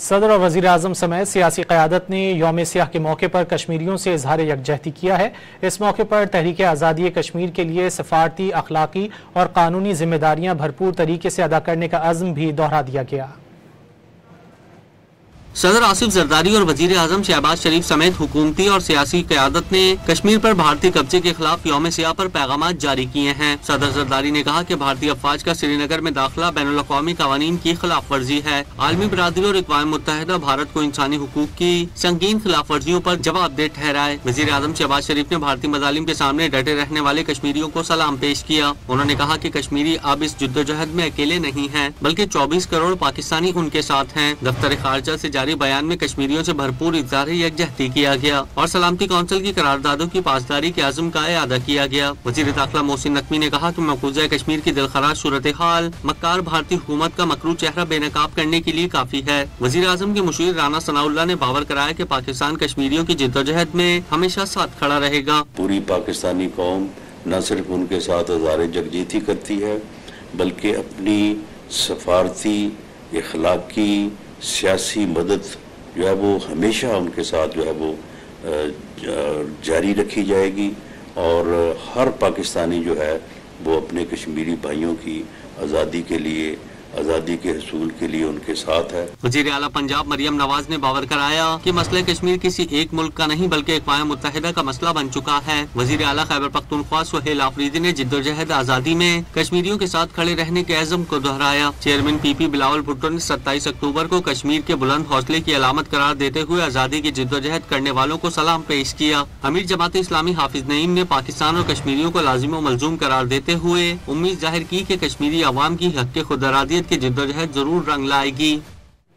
صدر اور وزیر اعظم سمیت سیاسی قیادت نے یوم سیاہ کے موقع پر کشمیریوں سے اظہار یکجہتی کیا ہے۔ اس موقع پر تحریک آزادی کشمیر کے لیے سفارتی، اخلاقی اور قانونی ذمہ داریاں بھرپور طریقے سے ادا کرنے کا عزم بھی دہرا دیا گیا۔ صدر آصف زرداری اور وزیر اعظم شہباز شریف سمیت حکومتی اور سیاسی قیادت نے کشمیر پر بھارتی قبضے کے خلاف یوم سیاہ پر پیغامات جاری کیے ہیں۔ صدر زرداری نے کہا کہ بھارتی افواج کا سری نگر میں داخلہ بین الاقوامی قوانین کی خلاف ورزی ہے۔ عالمی برادری اور اقوام متحدہ بھارت کو انسانی حقوق کی سنگین خلاف ورزیوں پر جواب دہ ٹھہرائے۔ وزیر اعظم شہباز شریف نے بھارتی مظالم کے سامنے ڈٹے رہنے والے کشمیریوں کو سلام پیش کیا۔ انہوں نے کہا کہ کشمیری اب اس جدوجہد میں اکیلے نہیں ہیں بلکہ 24 کروڑ پاکستانی ان کے ساتھ ہیں۔ دفتر خارجہ سے جاری بیان میں کشمیریوں سے بھرپور اظہار یکجہتی کیا گیا اور سلامتی کونسل کی قراردادوں کی پاسداری کے عزم کا اعادہ کیا گیا۔ وزیر داخلہ محسن نقوی نے کہا کہ مقبوضہ کشمیر کی دلخراش صورتحال مکار بھارتی حکومت کا مکروہ چہرہ بے نقاب کرنے کے لیے کافی ہے۔ وزیر اعظم کے مشیر رانا ثناء اللہ نے باور کرایا کہ پاکستان کشمیریوں کی جدوجہد میں ہمیشہ ساتھ کھڑا رہے گا۔ پوری پاکستانی قوم نہ صرف ان کے ساتھ اظہار یکجہتی کرتی ہے بلکہ اپنی سفارتی، اخلاقی، سیاسی مدد جو ہے وہ ہمیشہ ان کے ساتھ جو ہے وہ جاری رکھی جائے گی اور ہر پاکستانی جو ہے وہ اپنے کشمیری بھائیوں کی آزادی کے لیے، آزادی کے حصول کے لیے ان کے ساتھ ہے۔ وزیر اعلیٰ پنجاب مریم نواز نے باور کرایا کہ مسئلہ کشمیر کسی ایک ملک کا نہیں بلکہ اقوام متحدہ کا مسئلہ بن چکا ہے۔ وزیر اعلیٰ خیبر پختونخوا سہیل آفریدی نے جدوجہد آزادی میں کشمیریوں کے ساتھ کھڑے رہنے کے عزم کو دہرایا۔ چیئرمین پی پی بلاول بھٹو نے 27 اکتوبر کو کشمیر کے بلند حوصلے کی علامت قرار دیتے ہوئے آزادی کی جدوجہد کرنے والوں کو سلام پیش کیا۔ امیر جماعت اسلامی حافظ نعیم نے پاکستان اور کشمیریوں کو لازم و ملزوم قرار دیتے ہوئے امید ظاہر کی کہ کشمیری عوام کی حق خود ارادیت کی جدوجہد ضرور رنگ لائے گی۔